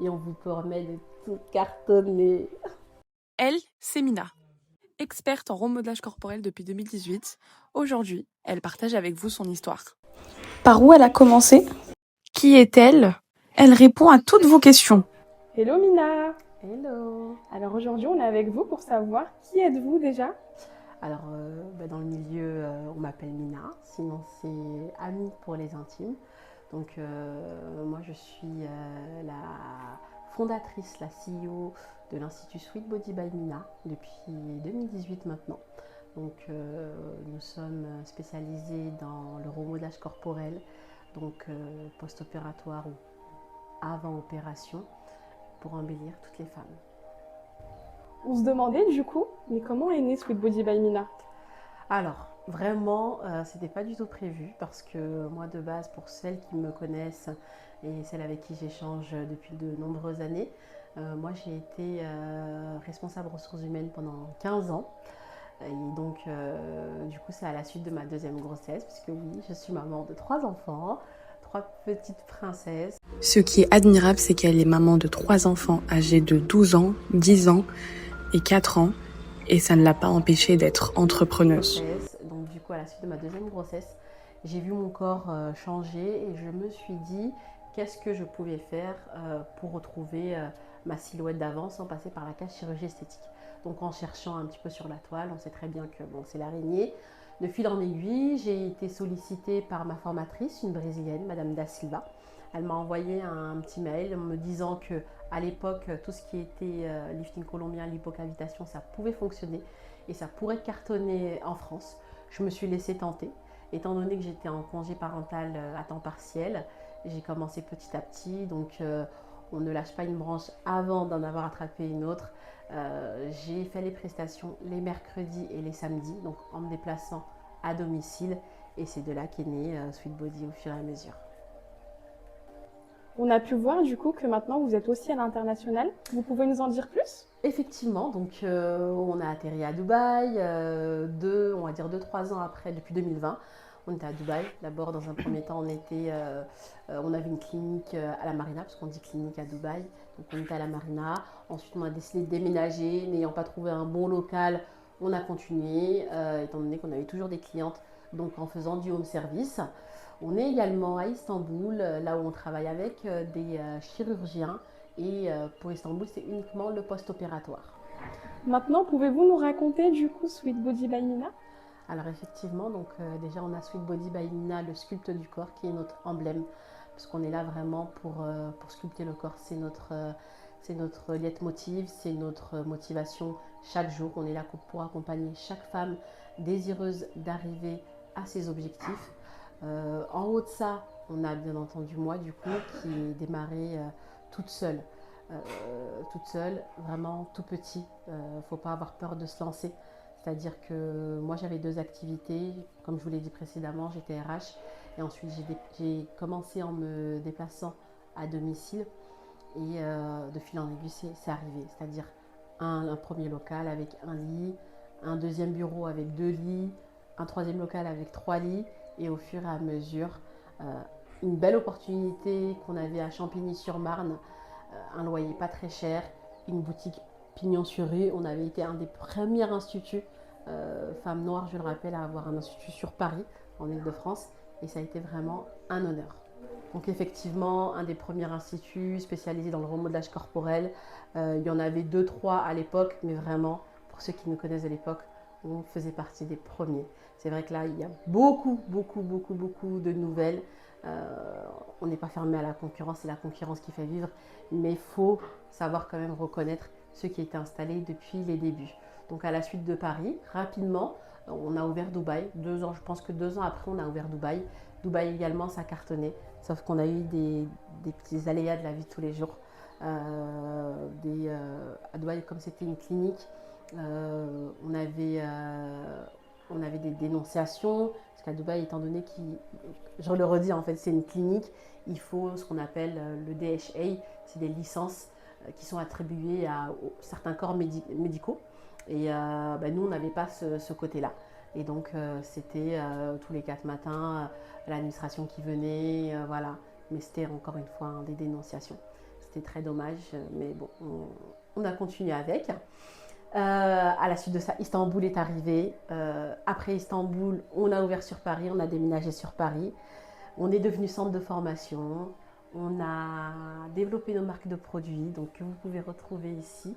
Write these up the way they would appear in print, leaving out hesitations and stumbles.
et on vous promet de tout cartonner. Elle, c'est Mina. Experte en remodelage corporel depuis 2018, aujourd'hui, elle partage avec vous son histoire. Par où elle a commencé? Qui est-elle? Elle répond à toutes vos questions. Hello Mina. Hello. Alors aujourd'hui on est avec vous pour savoir qui êtes-vous déjà? Alors dans le milieu on m'appelle Mina, sinon c'est Ami pour les intimes. Donc moi je suis la fondatrice, la CEO de l'Institut Sweet Body by Mina depuis 2018 maintenant. Donc nous sommes spécialisés dans le remodelage corporel, donc post-opératoire ou avant opération, pour embellir toutes les femmes. On se demandait du coup, mais comment est née Sweet Body by Mina? Alors, vraiment, c'était pas du tout prévu parce que moi de base, pour celles qui me connaissent et celles avec qui j'échange depuis de nombreuses années, moi j'ai été responsable ressources humaines pendant 15 ans. Et donc, du coup, c'est à la suite de ma deuxième grossesse, puisque oui, je suis maman de 3 enfants, 3 petites princesses. Ce qui est admirable, c'est qu'elle est maman de 3 enfants âgés de 12 ans, 10 ans et 4 ans. Et ça ne l'a pas empêchée d'être entrepreneuse. Donc du coup, à la suite de ma deuxième grossesse, j'ai vu mon corps changer et je me suis dit qu'est-ce que je pouvais faire pour retrouver ma silhouette d'avant sans passer par la case chirurgie esthétique. Donc en cherchant un petit peu sur la toile, on sait très bien que bon, c'est l'araignée. De fil en aiguille, j'ai été sollicitée par ma formatrice, une brésilienne, Madame Da Silva. Elle m'a envoyé un petit mail en me disant que à l'époque, tout ce qui était lifting colombien, lipocavitation, ça pouvait fonctionner et ça pourrait cartonner en France. Je me suis laissée tenter. Étant donné que j'étais en congé parental à temps partiel, j'ai commencé petit à petit. Donc, on ne lâche pas une branche avant d'en avoir attrapé une autre. J'ai fait les prestations les mercredis et les samedis, donc en me déplaçant à domicile. Et c'est de là qu'est né Sweet Body au fur et à mesure. On a pu voir du coup que maintenant vous êtes aussi à l'international. Vous pouvez nous en dire plus? Effectivement, donc on a atterri à Dubaï, on va dire 2-3 ans après, depuis 2020. On était à Dubaï. D'abord, dans un premier temps, on avait une clinique à la Marina, parce qu'on dit clinique à Dubaï. Donc on était à la Marina. Ensuite, on a décidé de déménager. N'ayant pas trouvé un bon local, on a continué, étant donné qu'on avait toujours des clientes, donc en faisant du home service. On est également à Istanbul, là où on travaille avec des chirurgiens. Et pour Istanbul, c'est uniquement le post-opératoire. Maintenant, pouvez-vous nous raconter du coup Sweet Body by Mina? Alors effectivement, donc déjà on a Sweet Body by Mina, le sculpte du corps, qui est notre emblème, parce qu'on est là vraiment pour sculpter le corps. C'est notre leitmotiv, c'est notre motivation chaque jour. On est là pour accompagner chaque femme désireuse d'arriver à ses objectifs. En haut de ça, on a bien entendu moi du coup qui ai démarré toute seule. Toute seule, vraiment tout petit. Faut pas avoir peur de se lancer. C'est-à-dire que moi j'avais 2 activités. Comme je vous l'ai dit précédemment, j'étais RH. Et ensuite j'ai commencé en me déplaçant à domicile. Et de fil en aiguille, c'est arrivé. C'est-à-dire un premier local avec un lit, un deuxième bureau avec 2 lits, un troisième local avec 3 lits. Et au fur et à mesure, une belle opportunité qu'on avait à Champigny-sur-Marne, un loyer pas très cher, une boutique pignon sur rue. On avait été un des premiers instituts femmes noires, je le rappelle, à avoir un institut sur Paris, en Ile-de-France. Et ça a été vraiment un honneur. Donc effectivement, un des premiers instituts spécialisés dans le remodelage corporel. Il y en avait 2-3 à l'époque, mais vraiment, pour ceux qui nous connaissent de l'époque, on faisait partie des premiers. C'est vrai que là, il y a beaucoup de nouvelles. On n'est pas fermé à la concurrence, c'est la concurrence qui fait vivre. Mais il faut savoir quand même reconnaître ceux qui étaient installés depuis les débuts. Donc à la suite de Paris, rapidement, on a ouvert Dubaï. 2 ans, je pense que 2 ans après, on a ouvert Dubaï. Dubaï également, ça cartonnait. Sauf qu'on a eu des petits aléas de la vie de tous les jours. À Dubaï, comme c'était une clinique, on avait des dénonciations. Parce qu'à Dubaï, étant donné je le redis, en fait, c'est une clinique, il faut ce qu'on appelle le DHA, c'est des licences qui sont attribuées à certains corps médicaux. Et nous, on n'avait pas ce côté-là. Et donc, c'était tous les 4 matins, l'administration qui venait, voilà. Mais c'était encore une fois des dénonciations. c'était très dommage, mais bon, on a continué avec. À la suite de ça, Istanbul est arrivé. Après Istanbul, on a ouvert sur Paris, on a déménagé sur Paris. On est devenu centre de formation. On a développé nos marques de produits, donc que vous pouvez retrouver ici.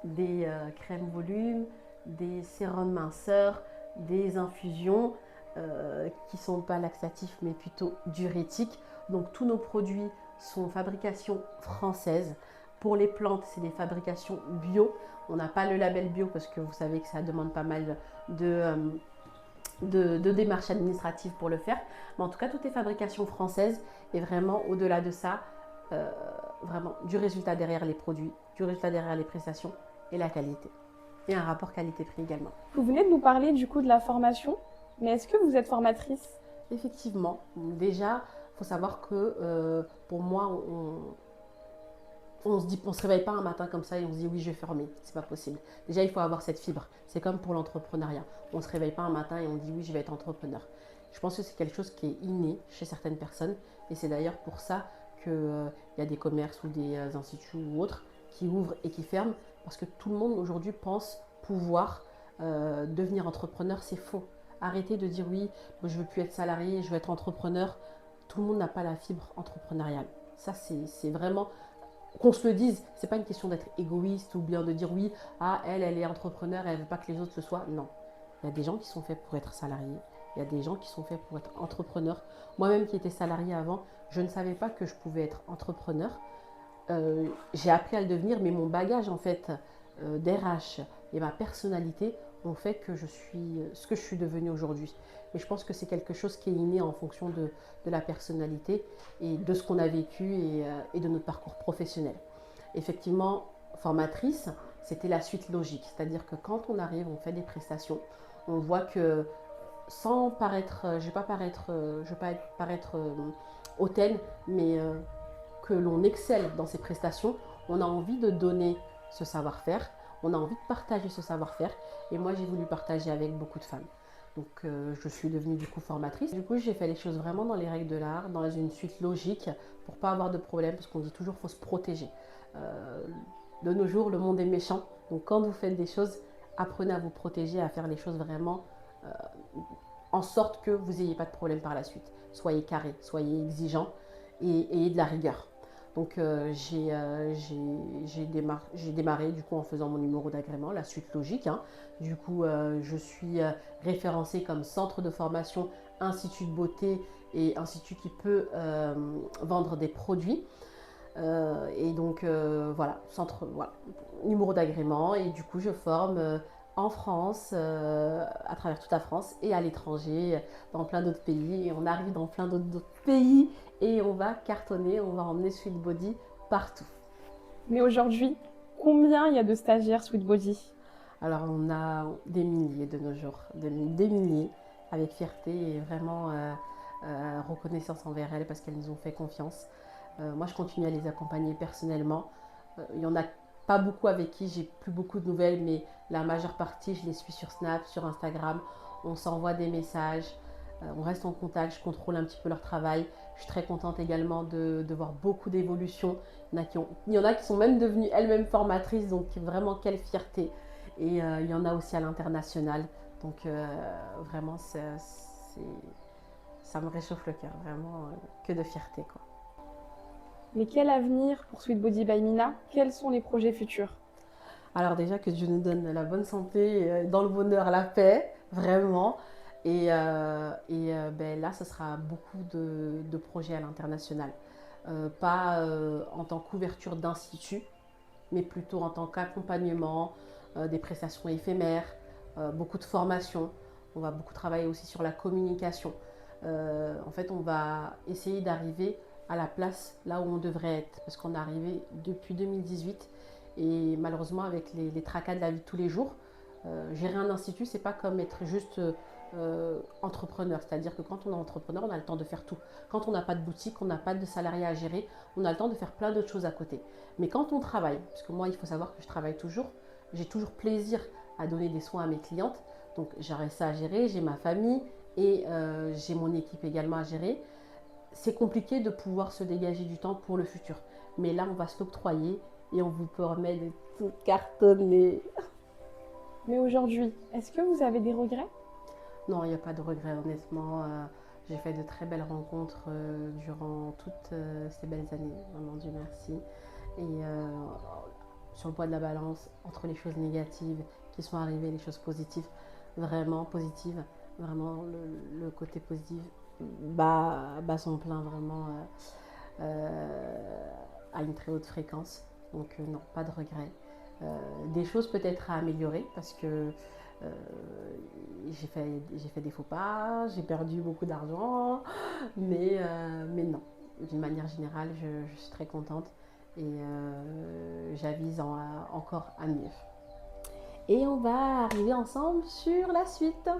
Des crèmes volume, des sérums minceurs, des infusions qui ne sont pas laxatifs mais plutôt diurétiques. Donc tous nos produits sont fabrication française. Pour les plantes, c'est des fabrications bio. On n'a pas le label bio parce que vous savez que ça demande pas mal de démarches administratives pour le faire. Mais en tout cas, tout est fabrication française et vraiment au-delà de ça, vraiment du résultat derrière les produits, du résultat derrière les prestations et la qualité. Et un rapport qualité-prix également. Vous venez de nous parler du coup de la formation, mais est-ce que vous êtes formatrice? Effectivement, déjà, il faut savoir que pour moi, on se réveille pas un matin comme ça et on se dit oui je vais former, c'est pas possible. Déjà il faut avoir cette fibre, c'est comme pour l'entrepreneuriat. On se réveille pas un matin et on dit oui je vais être entrepreneur. Je pense que c'est quelque chose qui est inné chez certaines personnes et c'est d'ailleurs pour ça qu'il y a des commerces ou des instituts ou autres qui ouvrent et qui ferment parce que tout le monde aujourd'hui pense pouvoir devenir entrepreneur, c'est faux. Arrêtez de dire oui, moi, je veux plus être salarié, je veux être entrepreneur. Tout le monde n'a pas la fibre entrepreneuriale. Ça c'est vraiment qu'on se le dise, c'est pas une question d'être égoïste ou bien de dire oui, ah elle est entrepreneur, elle veut pas que les autres le soient. Non, il y a des gens qui sont faits pour être salariés, il y a des gens qui sont faits pour être entrepreneurs. Moi-même qui étais salariée avant, je ne savais pas que je pouvais être entrepreneur. J'ai appris à le devenir, mais mon bagage en fait d'RH et ma personnalité ont fait que je suis ce que je suis devenue aujourd'hui. Et je pense que c'est quelque chose qui est inné en fonction de la personnalité et de ce qu'on a vécu et de notre parcours professionnel. Effectivement, formatrice, c'était la suite logique. C'est-à-dire que quand on arrive, on fait des prestations, on voit que sans paraître, je ne vais pas paraître hautaine, mais que l'on excelle dans ces prestations, on a envie de donner ce savoir-faire, on a envie de partager ce savoir-faire et moi j'ai voulu partager avec beaucoup de femmes. Donc je suis devenue du coup formatrice. Du coup j'ai fait les choses vraiment dans les règles de l'art, dans une suite logique pour pas avoir de problème parce qu'on dit toujours qu'il faut se protéger. De nos jours le monde est méchant, donc quand vous faites des choses, apprenez à vous protéger, à faire les choses vraiment en sorte que vous n'ayez pas de problème par la suite. Soyez carré, soyez exigeant et ayez de la rigueur. Donc j'ai démarré du coup en faisant mon numéro d'agrément, la suite logique. Hein. Du coup je suis référencée comme centre de formation, institut de beauté et institut qui peut vendre des produits. Et donc voilà, numéro d'agrément et du coup je forme en France, à travers toute la France et à l'étranger, dans plein d'autres pays. Et on arrive dans plein d'autres pays et on va cartonner, on va emmener Sweet Body partout. Mais aujourd'hui, combien il y a de stagiaires Sweet Body? Alors on a des milliers de nos jours, des milliers, avec fierté et vraiment reconnaissance envers elles parce qu'elles nous ont fait confiance. Moi je continue à les accompagner personnellement. Il y en a pas beaucoup avec qui j'ai plus beaucoup de nouvelles, mais la majeure partie, je les suis sur Snap, sur Instagram. On s'envoie des messages, on reste en contact, je contrôle un petit peu leur travail. Je suis très contente également de voir beaucoup d'évolutions. Il y en a qui sont même devenues elles-mêmes formatrices, donc vraiment quelle fierté. Et il y en a aussi à l'international. Donc vraiment, ça me réchauffe le cœur, vraiment que de fierté, quoi. Mais quel avenir pour Sweet Body by Mina? Quels sont les projets futurs? Alors déjà que Dieu nous donne la bonne santé, dans le bonheur, la paix, vraiment. Et ben là, ce sera beaucoup de projets à l'international. Pas en tant qu'ouverture d'institut, mais plutôt en tant qu'accompagnement, des prestations éphémères, beaucoup de formation. On va beaucoup travailler aussi sur la communication. En fait, on va essayer d'arriver à la place là où on devrait être, parce qu'on est arrivé depuis 2018 et malheureusement avec les tracas de la vie de tous les jours, gérer un institut, c'est pas comme être juste entrepreneur, c'est-à-dire que quand on est entrepreneur, on a le temps de faire tout. Quand on n'a pas de boutique, on n'a pas de salariés à gérer, on a le temps de faire plein d'autres choses à côté. Mais quand on travaille, parce que moi, il faut savoir que je travaille toujours, j'ai toujours plaisir à donner des soins à mes clientes, donc j'aurai ça à gérer, j'ai ma famille et j'ai mon équipe également à gérer. C'est compliqué de pouvoir se dégager du temps pour le futur. Mais là, on va se l'octroyer et on vous permet de tout cartonner. Mais aujourd'hui, est-ce que vous avez des regrets? Non, il n'y a pas de regret, honnêtement. J'ai fait de très belles rencontres durant toutes ces belles années, vraiment Dieu merci. Et sur le poids de la balance, entre les choses négatives qui sont arrivées, les choses positives, vraiment positives, vraiment le côté positif bat son plein vraiment à une très haute fréquence. Donc non, pas de regret. Des choses peut-être à améliorer parce que j'ai fait des faux pas, j'ai perdu beaucoup d'argent, mais non, d'une manière générale, je suis très contente et j'avise encore à mieux. Et on va arriver ensemble sur la suite.